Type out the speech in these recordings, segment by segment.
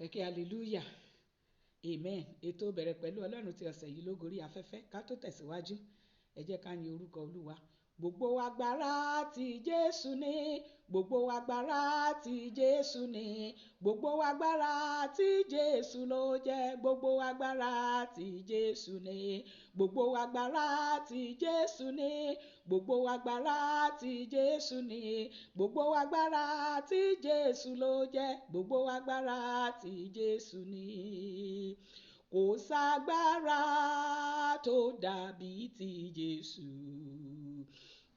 Ẹ̀kẹ́ hallelujah, amen. Ètò bẹ̀rẹ̀ pẹ̀lú Ọlọ́run ti ọ̀sẹ̀ yìí ló gorí afẹ́fẹ́. Ká tó tẹ̀síwájú, ẹ jẹ́ ká yin orúkọ Olúwa. Gbogbo agbára ti Jésù ni, gbogbo agbára ti Jésù ni, gbogbo agbára ti Jésù ló jẹ́, gbogbo agbára ti Jésù ni, gbogbo agbára ti Jésù ni, gbogbo agbára ti Jésù ni, gbogbo agbára ti Jésù ló jẹ́, gbogbo agbára ti Jésù ni. Kò ságbára tó dàbí ti Jésù.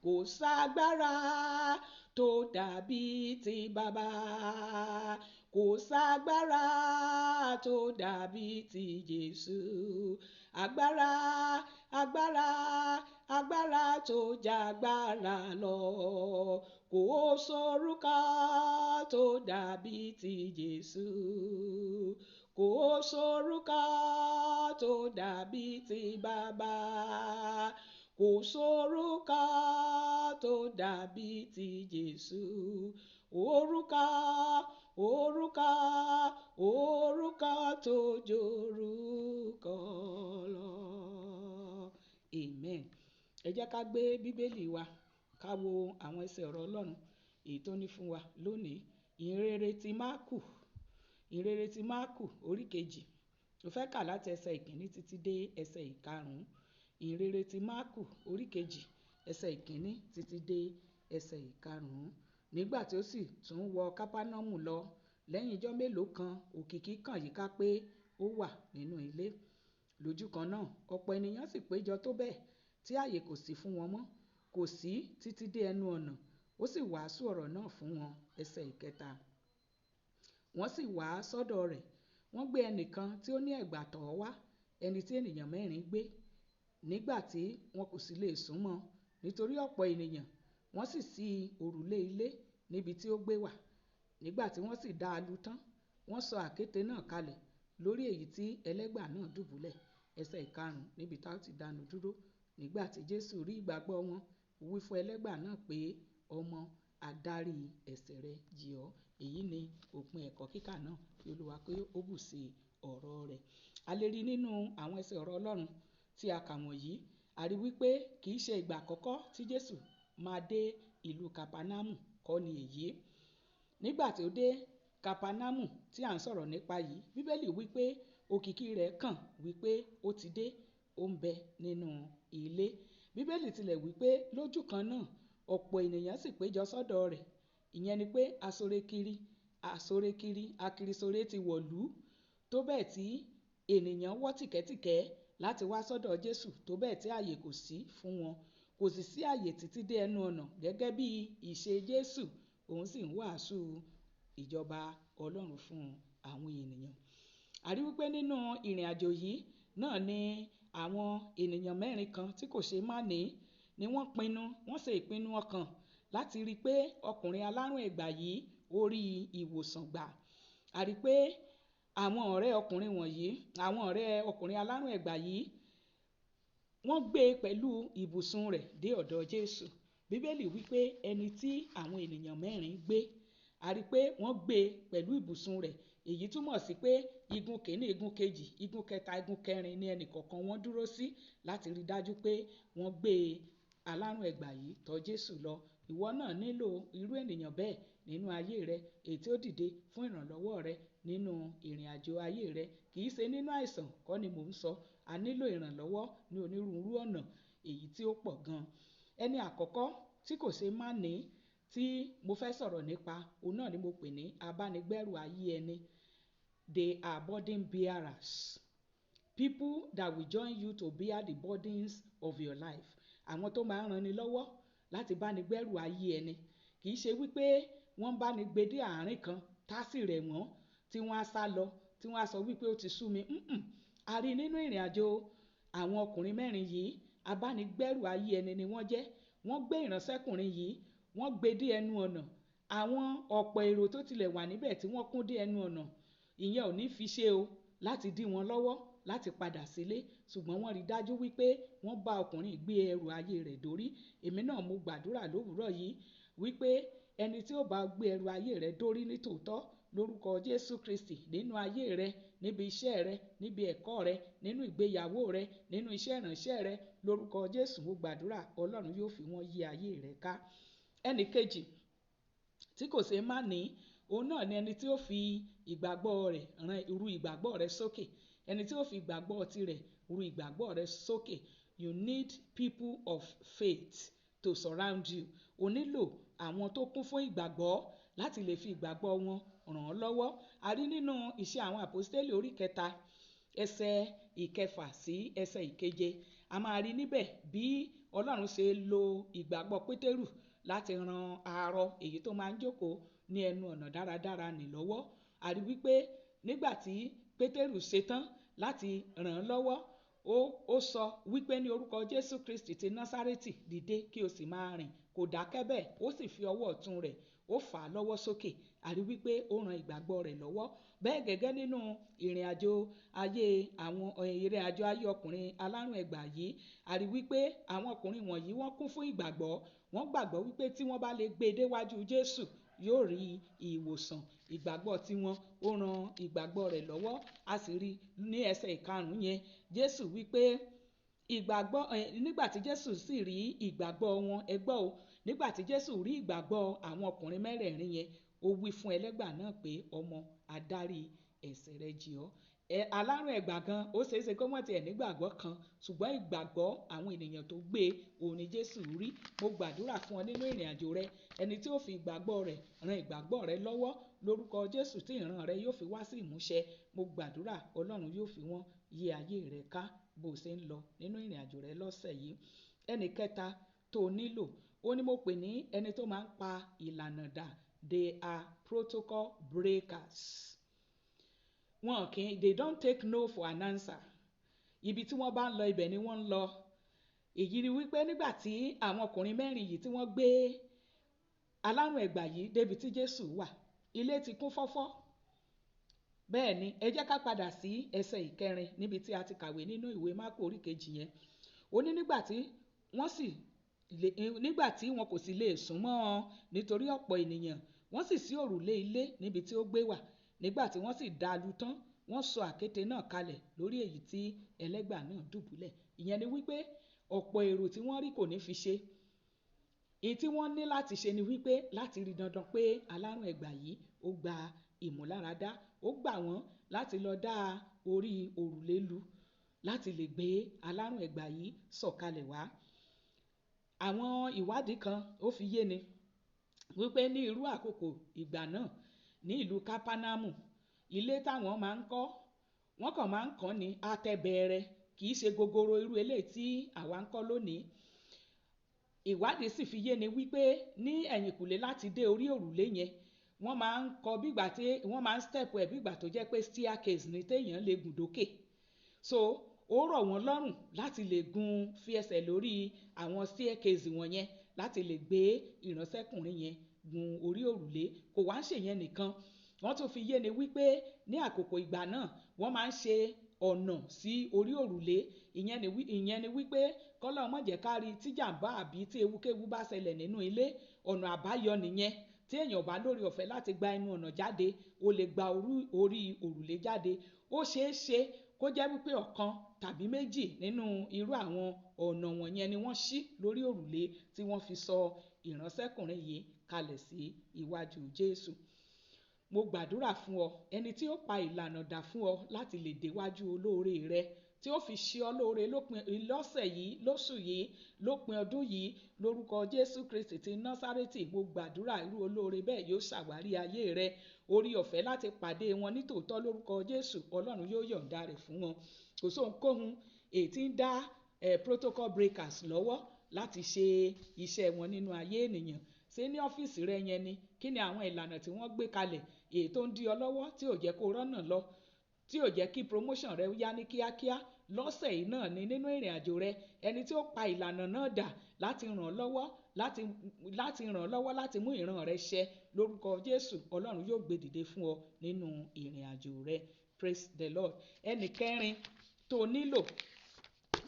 Kò ságbára tó dàbí ti Bàbá. Kò ságbára tó dàbí ti Jésù. Agbára, agbára, agbára tó jágbára lọ. Kò sórúkọ tó dàbí ti Jésù. Kò sórúkọ tó dàbí ti Bàbá. Kò sórúkọ tó dàbí ti Jésù. Orúkọ, orúkọ, orúkọ tó jórúkọ lọ. Amen. Ẹ jẹ́ ká gbé Bíbélì wa ká wo àwọn ẹsẹ̀ ọ̀rọ̀ Ọlọ́run èyí tó ní fún wa lónìí. Ìhìnrere ti Máàkù, ìhìnrere ti Máàkù orí kejì. Mo fẹ́ kà láti ẹsẹ̀ ìkíní títí dé ẹsẹ̀ ìkarùn-ún. Ìhìnrere ti Máàkù orí kejì, ẹsẹ̀ ìkíní títí dé ẹsẹ̀ ìkarùn-ún. Nígbà tí ó sì tún wọ Kápánọ́mù lọ, lẹ́yìn ijọ́ mélòó kan, òkìkí kàn yíká pé ó wà nínú ilé. Lójú kan náà, ọ̀pọ̀ ènìyàn sì péjọ tó bẹ́ẹ̀ tí ààyè kò sí fún wọn mọ́. Kò sí títí dé ẹnu ọ̀nà. Ó sì wàásù ọ̀rọ̀ náà fún wọn. Ẹsẹ̀ ìkẹta. Wọ́n sì wá sọ́dọ̀ rẹ̀. Wọ́n gbé ẹnìkan tí ó ní ẹ̀gbà tọ̀ ọ́ wá, ẹni tí ènìyàn mẹ́rin gbé. Nígbà tí wọn kò sì lè súnmọ́ nítorí ọ̀pọ̀ ènìyàn, wọ́n sì ṣí òrùlé ilé níbi tí ó gbé wà. Nígbà tí wọ́n sì dá a lù tán, wọ́n sọ àkéte náà kalẹ̀ lórí èyí tí ẹlẹ́gbà náà dùbúlẹ̀. Ẹsẹ̀ ìkarùn-ún níbi tá ó ti dánu dúró. Nígbà tí Jésù rí ìgbàgbọ́ wọn, ó wí fún ẹlẹ́gbà náà pé, ọmọ, adarí ẹ̀ṣẹ̀ rẹ jì ọ́. Èyí ni òpin ẹ̀kọ́ kíkà náà. Kí Olúwa pé ó bù sí ọ̀rọ̀ rẹ̀. A lè rí nínú àwọn ẹsẹ̀ ọ̀rọ̀ Ọlọ́run tí a kà wọ̀nyí. A rí wípé kì í ṣe ìgbà àkọ́kọ́ tí Jésù máa dé ìlú Kápánámù kọ́ ni èyí. Nígbà tí ó dé Kápánámù tí à ń sọ̀rọ̀ nípa yìí, Bíbélì wípé òkìkí rẹ̀ kàn wípé ó ti dé, ó ń bẹ nínú ilé. Bíbélì tilẹ̀ wípé lójú kan náà, ọ̀pọ̀ ènìyàn sì péjọ sọ́dọ̀ rẹ̀. Ìyẹn ni pé asorekiri, akirisore ti wọ̀lú tó bẹ́ẹ̀ tí ènìyàn wọ́ tìkẹ́tìkẹ́ láti wá sọ́dọ̀ Jésù tó bẹ́ẹ̀ tí ààyè kò sí fún wọn. Kò sì sí ààyè títí dé ẹnu ọ̀nà gẹ́gẹ́ bí ìṣe Jésù. Òun sì ń wàásù ìjọba Ọlọ́run fún àwọn ènìyàn. A rí wípé nínú ìrìn àjò yìí náà ni àwọn ènìyàn mẹ́rin kan tí kò ṣe má ní ni wọ́n ṣe ìpinnu ọkàn láti rí pé ọkùnrin alárùn ẹ̀gbà yìí ó rí ìwòsàn gbà. A rí pé àwọn ọ̀rẹ́ ọkùnrin alárùn ẹ̀gbà yìí wọ́n gbé pẹ̀lú ibùsùn rẹ̀ dé ọ̀dọ̀ Jésù. Bíbélì wípé ẹni tí àwọn ènìyàn mẹ́rin gbé, a rí pé wọ́n gbé pẹ̀lú ibùsùn rẹ̀. Èyí túmọ̀ sí pé igun kìíní, igun kejì, igun kẹta, igun kẹrin ni ẹnì kọ̀ọ̀kan wọn dúró sí láti rí dájú pé wọ́n gbé alárùn ẹ̀gbà yìí tọ̀ Jésù lọ. Ìwọ náà nílò irú ènìyàn bẹ́ẹ̀ nínú ayé rẹ, èyí tí ó dìde fún ìrànlọ́wọ́ rẹ nínú ìrìn àjò ayé rẹ. Kì í ṣe nínú àìsàn kọ́ ni mò ń sọ. A nílò ìrànlọ́wọ́ ní onírúurú ọ̀nà èyí tí ó pọ̀ gan. Ẹni àkọ́kọ́ tí kò ṣe má ní tí mo fẹ́ sọ̀rọ̀ nípa, òun náà ni mo pè ní abánigbẹ́rù ayé ẹni. They are burden bearers. People that will join you to bear the burdens of your life. Àwọn tó máa ń ran ni lọ́wọ́ láti báni gbẹ́rù ayé ẹni. Kì í ṣe wípé wọ́n bá ní gbé dé àárín kan tá sì rẹ̀ wọ́n tí wọ́n á sá lọ, tí wọ́n á sọ wípé ó ti sú mi. A rí nínú ìrìn àjò àwọn ọkùnrin mẹ́rin yìí, abánigbẹ́rù ayé ẹni ni wọ́n jẹ́. Wọ́n gbé ìránṣẹ́kùnrin yìí, wọ́n gbé dé ẹnu ọ̀nà. Àwọn ọ̀pọ̀ èrò tó tilẹ̀ wà níbẹ̀ tí wọ́n kún dé ẹnu ọ̀nà, ìyẹn ò ní fi ṣe o láti dí wọn lọ́wọ́ láti padà sílé. Ṣùgbọ́n wọ́n rí dájú wípé wọ́n bá ọkùnrin gbé ẹrù ayé rẹ̀ dórí. Èmi náà mo gbàdúrà lówùúrọ̀ yìí wípé ẹni tí ó bá gbé ẹrù ayé rẹ̀ dórí ní tòótọ́ lórúkọ Jésù Kristi nínú ayé rẹ, níbi iṣẹ́ rẹ, níbi ẹ̀kọ́ rẹ, nínú ìgbéyàwó rẹ, nínú iṣẹ́ ìránṣẹ́ rẹ, lórúkọ Jésù mo gbàdúrà Ọlọ́run yóò fi wọ́n yí ayé rẹ ká. Ẹnì kejì tí kò ṣe má ní, òun náà ni ẹni tí ó fi ìgbàgbọ́ rẹ̀ ran irú ìgbàgbọ́ rẹ sókè. Ẹni tí ó fi ìgbàgbọ́ tirẹ̀ ru ìgbàgbọ́ rẹ sókè. You need people of faith to surround you. O nílò àwọn tó kún fún ìgbàgbọ́ láti lè fi ìgbàgbọ́ wọn ràn ọ́ lọ́wọ́. A rí nínú Iṣẹ́ àwọn Àpọ́stélì orí 3 ẹsẹ̀ 6 sí ẹsẹ̀ 7. A máa rí níbẹ̀ bí Ọlọ́run ṣe lo ìgbàgbọ́ Pétérù láti ran arọ èyí tó máa ń jókòó ní ẹnu ọ̀nà dáradára nì lọ́wọ́. A rí wípé nígbà tí Pétérù ṣetán láti ràn án lọ́wọ́, ó sọ wípé ní orúkọ Jésù Kristi ti Násárẹ́tì dìde kí o sì máa rìn. Kò dákẹ́ bẹ́ẹ̀, ó sì fi ọwọ́ ọ̀tún rẹ̀ ó fà á lọ́wọ́ sókè. A rí wípé ó ran ìgbàgbọ́ rẹ̀ lọ́wọ́. Bẹ́ẹ̀ gẹ́gẹ́ nínú ìrìn àjò ayé ọkùnrin alárùn ẹ̀gbà yìí, a rí wípé àwọn ọkùnrin wọ̀nyí wọ́n kún fún ìgbàgbọ́. Wọ́n gbàgbọ́ wípé tí wọ́n bá lè gbé e déwájú Jésù yóò rí ìwòsàn. Ìgbàgbọ́ tiwọn ó ran ìgbàgbọ́ rẹ̀ lọ́wọ́. A sì rí ní ẹsẹ̀ 5 yẹn, Jésù wípé nígbà tí Jésù sì rí ìgbàgbọ́ wọn, ẹ gbọ́ o, nígbà tí Jésù rí ìgbàgbọ́ àwọn ọkùnrin mẹ́rẹ̀ẹ̀rin yẹn, ó wí fún ẹlẹ́gbà náà pé ọmọ, adárí ẹ̀ṣẹ̀ rẹ jì ọ́. Alárùn ẹ̀gbà gan, ó ṣeéṣe kó mọ̀ tiẹ̀ nígbàgbọ́ kan, ṣùgbọ́n ìgbàgbọ́ àwọn ènìyàn tó gbé òun ni Jésù rí. Mo gbàdúrà fún ọ nínú ìrìn àjò rẹ, ẹni tí ó fi ìgbàgbọ́ rẹ̀ ran ìgbàgbọ́ rẹ lọ́wọ́, lórúkọ Jésù tí ìran rẹ yóò fi wá sí ìmúṣẹ. Mo gbàdúrà Ọlọ́run yóò fi wọ́n yí ayé rẹ ká bó ṣe ń lọ nínú ìrìn àjò rẹ lọ́sẹ̀ yìí. Ẹnì kẹta tó nílò, ó ní mo pè ní ẹni tó máa ń pa ìlànà dà. They are protocol breakers. They don't take no for an answer. Ibi tí wọ́n bá ń lọ ibẹ̀ ni wọ́n ń lọ. Èyí ni wípé nígbà tí àwọn ọkùnrin mẹ́rin yìí tí wọ́n gbé alárùn ẹ̀gbà yìí débi tí Jésù wà, ilé ti kún fọ́fọ́. Bẹ́ẹ̀ ni, ẹ jẹ́ ká padà sí ẹsẹ̀ 9 níbi tí a ti kàwé nínú ìwé Máàkù orí 2 yẹn. Ó ní nígbà tí wọn kò sì lè súnmọ́ nítorí ọ̀pọ̀ ènìyàn, wọ́n sì ṣí òrùlé ilé níbi tí ó gbé wà. Nígbà tí wọ́n sì dá lu tán, wọ́n sọ àkéte náà kalẹ̀ lórí èyí tí ẹlẹ́gbà náà dùbúlẹ̀. Ìyẹn ni wípé ọ̀pọ̀ èrò tí wọ́n rí kò ní fi ṣe. Èyí tí wọ́n ní láti ṣe ni wípé láti rí dandan pé alárùn ẹ̀gbà yìí ó gba ìmúláradá. Ó gbà wọ́n láti lọ dá orí òrùlé lu láti lè gbé alárùn ẹ̀gbà yìí sọ̀kalẹ̀ wá. Àwọn ìwádìí kan ó fi yé ni wípé ní irú àkókò ìgbà náà ní ìlú Kápánámù, ilé táwọn máa ń kọ́, wọ́n kàn máa ń kàn ní àtẹ̀bẹ̀rẹ̀, kì í ṣe gogoro irú eléyìí tí àwa ń kọ́ lónìí. Ìwádìí sì fi yé ni wípé ní ẹ̀yìnkùlé láti dé orí òrùlé yẹn, wọ́n máa ń kọ́ bígbà tí wọ́n máa ń step ẹ̀ bígbà tó jẹ́ pé staircase ní téèyàn lè gùn dókè. So ó rọ̀ wọ́n lọ́rùn láti lè fi ẹsẹ̀ lórí àwọn staircase wọ̀nyẹn láti lè gbé ìránṣẹ́kùnrin yẹn gun orí òrùlé. Kò wá ń ṣèyẹn nìkan, wọ́n tún fi yé ni wípé ní àkókò ìgbà náà wọ́n máa ń ṣe ọ̀nà sí orí òrùlé. Ìyẹn ni wípé kọ́lọ́ má jẹ́ ká rí tíjàmbá àbí tí ewúkéwú bá ṣẹlẹ̀ nínú ilé, ọ̀nà àbáyọ nìyẹn. Tí èèyàn bá lórí ọ̀fẹ́ láti gba ẹnu ọ̀nà jáde, ó lè gba orí òrùlé jáde. Ó ṣeé ṣe kó jẹ́ wípé ọ̀kan tàbí méjì nínú irú àwọn ọ̀nà wọ̀nyẹn ni wọ́n ṣí lórí òrùlé tí wọ́n fi sọ ìránṣẹ́kùnrin yìí kalẹ̀ sí iwájú Jésù. Mo gbàdúrà fún ọ, ẹni tí ó pa ìlànà dà fún ọ láti lè déwájú olóore rẹ, tí ó fi ṣe ọ lóore lọ́sẹ̀ yìí, lóṣù yìí, lópin ọdún yìí, lórúkọ Jésù Kristi ti Násárẹ́tì. Mo gbàdúrà irú olóore bẹ́ẹ̀ yóò ṣàwárí ayé rẹ. Orí ọ̀fẹ́ láti pàdé wọn nítòótọ́ lórúkọ Jésù, Ọlọ́run yóò yọ̀ǹda rẹ̀ fún wọn. Kò sóhunkóhun èyí tí ń dá protocol breakers lọ́wọ́ láti ṣe iṣẹ́ wọn nínú ayé ènìyàn. Ṣé ní ọ́fíìsì rẹ yẹn ni? Kí ni àwọn ìlànà tí wọ́n gbé kalẹ̀ èyí tó ń dí ọ lọ́wọ́ tí ò jẹ́ kó rọ́nà lọ, tí ò jẹ́ kí promotion rẹ yá ní kíákíá? Lọ́sẹ̀ yìí náà ni nínú ìrìn àjò rẹ, ẹni tí ó pa ìlànà náà dà láti ràn ọ́ lọ́wọ́ láti mú ìran rẹ ṣẹ, lórúkọ Jésù Ọlọ́run yóò gbé dìde fún ọ nínú ìrìn àjò rẹ. Praise the Lord. Ẹnì kẹrin tó nílò,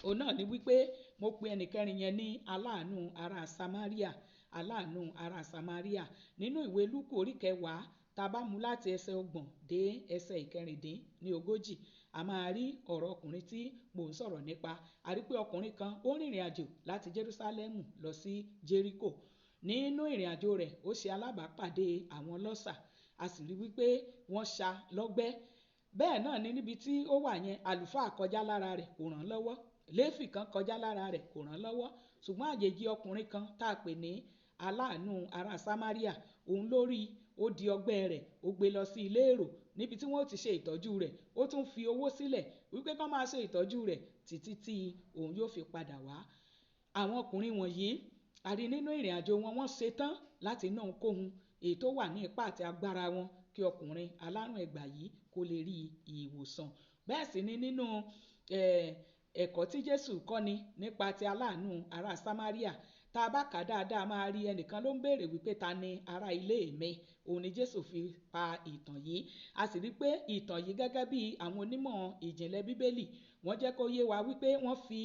òun náà ni wípé mo pe ẹnì kẹrin yẹn ní aláàánú ará Samaria. Aláàánú ará Samaria. Nínú ìwé Lúùkù orí 10 tá a bá mú láti ẹsẹ̀ 30 dé ẹsẹ̀ 36, a máa rí ọ̀rọ̀ ọkùnrin tí mò ń sọ̀rọ̀ nípa. A rí pé ọkùnrin kan ó rìnrìn àjò láti Jerúsálẹ́mù lọ sí Jẹ́ríkò. Nínú ìrìn àjò rẹ̀ ó ṣe alábàápàdé àwọn ọlọ́ṣà, a sì rí wípé wọ́n ṣá lọ́gbẹ́. Bẹ́ẹ̀ náà ni níbi tí ó wà yẹn, àlùfáà kọjá lára rẹ̀ kò ràn lọ́wọ́, léfì kan kọjá lára rẹ̀ kò ràn lọ́wọ́, ṣùgbọ́n àjèjì ọkùnrin kan tá a pè ní aláàánú ará Sámáríà, òun lórí ó di ọgbẹ́ rẹ̀, ó gbé lọ sí ilé èrò níbi tí wọ́n ti ṣe ìtọ́jú rẹ̀, ó tún fi owó sílẹ̀ wípé kán máa ṣe ìtọ́jú rẹ̀ títí tí òun yóò fi padà wá. Àwọn ọkùnrin wọ̀nyí, a rí nínú ìrìn àjò wọn, wọ́n ṣetán láti ná ohunkóhun èyí tó wà ní ipá àti agbára wọn kí ọkùnrin alárùn ẹ̀gbà yìí kó lè rí ìwòsàn. Bẹ́ẹ̀ sì ni nínú ẹ̀kọ́ tí Jésù kọ́ni nípa ti aláàánú ará Sámáríà, tá a bá kà dáadáa máa rí ẹnìkan ló ń béèrè wípé ta ni ará ilé mi, òun ni Jésù fi pa ìtàn yìí. A sì rí pé ìtàn yìí gẹ́gẹ́ bí àwọn onímọ̀ ìjìnlẹ̀ Bíbélì wọ́n jẹ́ kó yé wa wípé wọ́n fi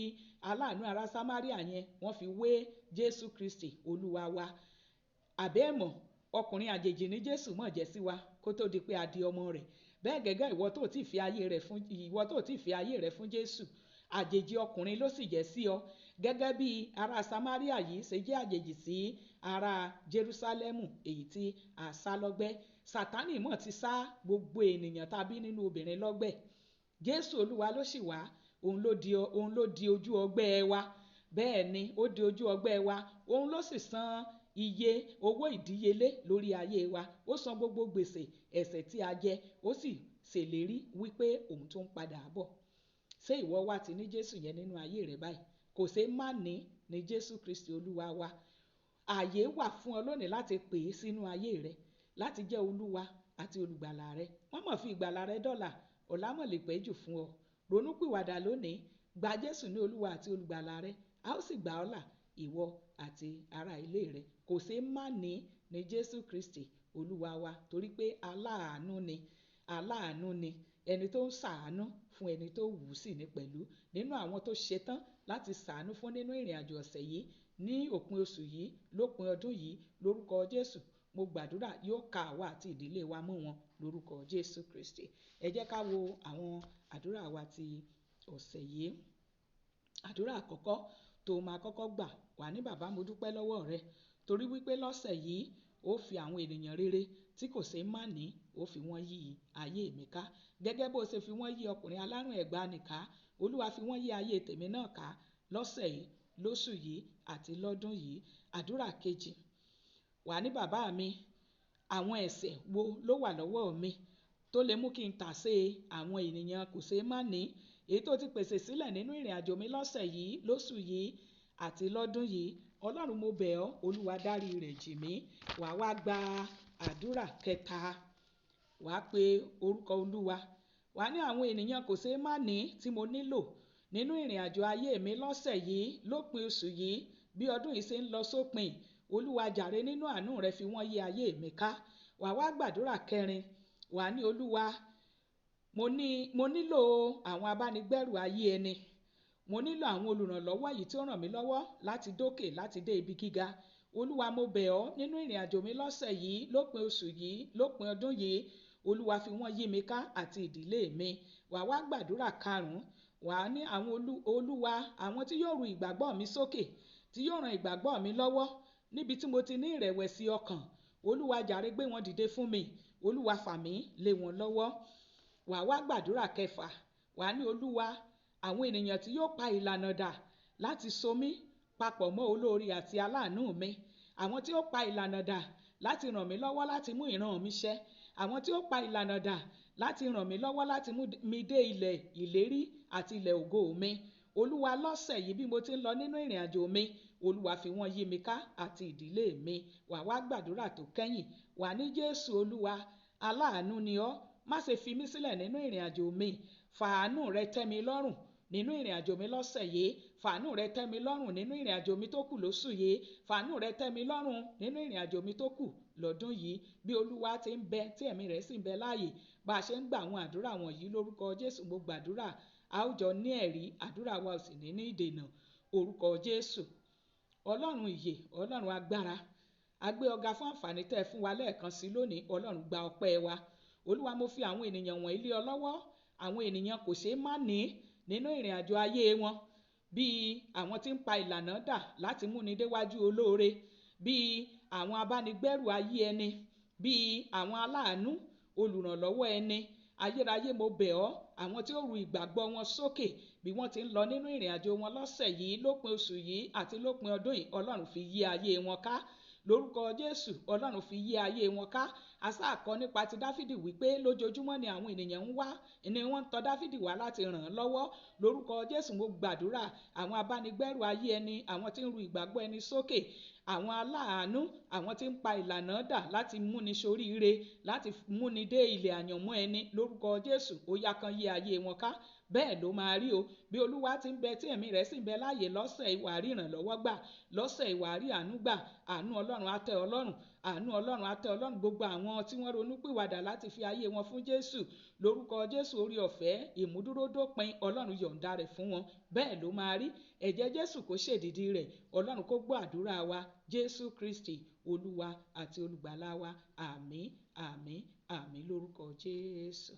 aláàánú ará Sámáríà yẹn wọ́n fi wé Jésù Kristi Olúwa wa. Àbẹ́ẹ̀mọ̀, ọkùnrin àjèjì ní Jésù mọ̀ jẹ́ sí wa kó tó di pé a di ọmọ rẹ̀. Bẹ́ẹ̀ gẹ́gẹ́ ìwọ tó ti fi ayé rẹ̀ fún Jésù, àjèjì ọkùnrin ló sì jẹ́ sí ọ, gẹ́gẹ́ bí ará Sámáríà yìí ṣe jẹ́ àjèjì sí ará Jerúsálẹ́mù èyí tí a sá lọ́gbẹ́. Sátánì mọ̀ ti sá gbogbo ènìyàn tàbí nínú obìnrin lọ́gbẹ́. Jésù Olúwa ló sì wá, òun ló di ojú ọgbẹ́ wa. Bẹ́ẹ̀ ni ó di ojú ọgbẹ́ wa, òun ló sì san iye owó ìdíyelé lórí ayé wa. Ó san gbogbo gbèsè ẹ̀ṣẹ̀ tí a jẹ, ó sì ṣèlérí wípé òun tó ń padà bọ̀. Ṣé ìwọ wá ti ní Jésù yẹn nínú ayé rẹ báyìí? Kò ṣe má ní Jésù Kristi Olúwa wa. Ààyè wà fún ọ lónìí láti pè é sínú ayé rẹ, láti jẹ́ Olúwa àti olùgbàlà rẹ. Wọ́n mọ̀ fi ìgbàlà rẹ dọ́là, ọ̀la mọ̀ lè pẹ́ jù fún ọ. Ronúpìwàdà lónìí, gba Jésù ní Olúwa àti olùgbàlà rẹ, a ó sì gbà ọ́ là, ìwọ àti ará ilé rẹ. Kò ṣe má ní Jésù Kristi Olúwa wa, torí pé aláàánú ni ẹni tó ń ṣàánú fún ẹni tó wù ú sí ní pẹ̀lú. Nínú àwọn tó ṣetán láti ṣàánú fún nínú ìrìn àjò ọ̀sẹ̀ yìí, ní òpin oṣù yìí, lópin ọdún yìí, lórúkọ Jésù, mo gbàdúrà yóò ka àwa àti ìdílé wa mọ́ wọn lórúkọ Jésù Kristi. Ẹ jẹ́ ká wo àwọn àdúrà wa ti ọ̀sẹ̀ yìí. Àdúrà àkọ́kọ́ tó máa kọ́kọ́ gbà wà ní: bàbá, mo dúpẹ́ lọ́wọ́ rẹ torí wípé lọ́sẹ̀ yìí ó fi àwọn ènìyàn rere tí kò ṣe má ní, ó fi wọ́n yí ayé mi ká. Gẹ́gẹ́ bó ṣe fi wọ́n yí ọkùnrin alárùn ẹ̀gbà nìká, Olúwa fi wọ́n yí ayé tèmi náà ká lọ́sẹ̀ yìí, lóṣù yìí àti lọ́dún yìí. Àdúrà kejì wà ní: bàbá mi, àwọn ẹ̀ṣẹ̀ wo ló wà lọ́wọ́ mi tó lè mú kí n tàsé àwọn ènìyàn kò ṣe má ní, èyí tó ti pèsè sílẹ̀ nínú ìrìn àjò mi lọ́sẹ̀ yìí, lóṣù yìí àti lọ́dún yìí. Ọlọ́run, mo bẹ̀ ọ́, Olúwa dárí rẹ̀ jì mí. Wà wá gba àdúrà kẹta. Wà á pe orúkọ Olúwa. Wà ní: àwọn ènìyàn kò ṣe má ní tí mo nílò nínú ìrìn àjò ayé mi lọ́sẹ̀ yìí, lópin oṣù yìí, bí ọdún yìí ṣe ń lọ sópin. Olúwa jàre nínú àánú rẹ fi wọ́n yí ayé mi ká. Wà wá gbàdúrà kẹrin. Wà ní: Olúwa, mo nílò àwọn abánigbẹ́rù ayé ẹni. Mo nílò àwọn olùrànlọ́wọ́ yìí tí ó ràn mí lọ́wọ́ láti dókè, láti dé ibi gíga. Olúwa, mo bẹ̀ ọ́ nínú ìrìn àjò mi lọ́sẹ̀ yìí, lópin oṣù yìí, lópin ọdún yìí, Olúwa fi wọ́n yí mi ká àti ìdílé mi. Wà wá gbàdúrà karùn-ún. Wà ní: àwọn Olúwa, àwọn tí yóò ru ìgbàgbọ́ mi sókè, tí yóò ran ìgbàgbọ́ mi lọ́wọ́ níbi tí mo ti ní ìrẹ̀wẹ̀sì ọkàn. Olúwa jàre gbé wọn dìde fún mi. Olúwa fà mí lé wọn lọ́wọ́. Wà wá gbàdúrà kẹfà. Wà ní: Olúwa, àwọn ènìyàn tí yóò pa ìlànà dà láti so mí papọ̀ mọ́ olórí àti aláàánú mi. Àwọn tí ó pa ìlànà dà láti ràn mí lọ́wọ́ láti mú ìran mi ṣẹ. Àwọn tí ó pa ìlànà dà láti ràn mí lọ́wọ́ láti mú mi dé ilẹ̀ ìlérí àti ilẹ̀ ògo mi. Olúwa, lọ́sẹ̀ yìí bí mo ti ń lọ nínú ìrìn àjò mi, Olúwa fi wọ́n yí mi ká àti ìdílé mi. Wà wá gbàdúrà tó kẹ́yìn. Wà ní: Jésù Olúwa, aláàánú ni ọ́. Má ṣe fi mí sílẹ̀ nínú ìrìn àjò mi. Fàánú rẹ tẹ́ mi lọ́rùn nínú ìrìn àjò mi lọ́sẹ̀ yìí. Fàánú rẹ tẹ́ mi lọ́rùn nínú ìrìn àjò mi tó kù lóṣù yìí. Fàánú rẹ tẹ́ mi lọ́rùn nínú ìrìn àjò mi tó kù lọ́dún yìí. Bí Olúwa ti ń bẹ tí ẹ̀mí rẹ̀ sì ń bẹ láàyè, bá a ṣe ń gbà àwọn àdúrà wọ̀nyí lórúkọ Jésù, mo gbàdúrà a ó jọ ní ẹ̀rí, àdúrà wa ò sì ní ìdènà. Orúkọ Jésù. Ọlọ́run ìyè, Ọlọ́run agbára, a gbé ọ̀gá fún àǹfààní tẹ́ ẹ fún wa lẹ́ẹ̀kan sí lónìí. Ọlọ́run gba ọpẹ́ wa. Olúwa, mo fi àwọn ènìyàn wọ̀nyí lé ọ lọ́wọ́. Àwọn ènìyàn kò ṣeé má ní nínú ìrìn àjò ayé wọn, bíi àwọn tí ń pa ìlànà dà láti múni déwájú olóore, bíi àwọn abánigbẹ́rù ayé ẹni, bíi àwọn aláàánú, olùrànlọ́wọ́ ẹni. Ayérayé, mo bẹ̀ ọ́, àwọn tí ó ru ìgbàgbọ́ wọn sókè bí wọ́n ti ń lọ nínú ìrìn àjò wọn lọ́sẹ̀ yìí, lópin oṣù yìí àti lópin ọdún yìí, Ọlọ́run fi yí ayé wọn ká. Lórúkọ Jésù, Ọlọ́run fi yí ayé wọn ká. A sáà kọ nípa ti Dáfídì wípé lójoojúmọ́ ni àwọn ènìyàn ń wá, ni wọ́n ń tọ̀ Dáfídì wá láti ràn án lọ́wọ́. Lórúkọ Jésù, mo gbàdúrà àwọn abánigbẹ́rù ayé ẹni, àwọn tí ń ru ìgbàgbọ́ ẹni sókè, àwọn aláàánú, àwọn tí ń pa ìlànà dà láti múni soríire, láti múni dé ilẹ̀ àyànmọ́ ẹni. Lórúkọ Jésù, ó yá kan yí ayé wọn ká. Bẹ́ẹ̀ ló máa rí o. Bí Olúwa ti ń bẹ tí ẹ̀mí rẹ̀ sì ń bẹ láàyè, lọ́sẹ̀ ìwà rí ìrànlọ́wọ́ gbà, lọ́sẹ̀ ìwà rí àánú gbà. Àánú Ọlọ́run á tẹ́ ọ lọ́rùn. Àánú Ọlọ́run á tẹ́ ọ lọ́rùn. Gbogbo àwọn tí wọ́n ronúpìwàdà láti fi ayé wọn fún Jésù, lórúkọ Jésù, orí ọ̀fẹ́ ìmúdúródópin Ọlọ́run yọ̀ǹda rẹ̀ fún wọn. Bẹ́ẹ̀ ló máa rí. Ẹ̀jẹ̀ Jésù kó ṣèdìdí rẹ̀. Ọlọ́run kó gbọ́ àdúrà wa. Jésù Kristi, Olúwa àti Olùgbàlà wa. Àmín, àmín, àmín lórúkọ Jésù.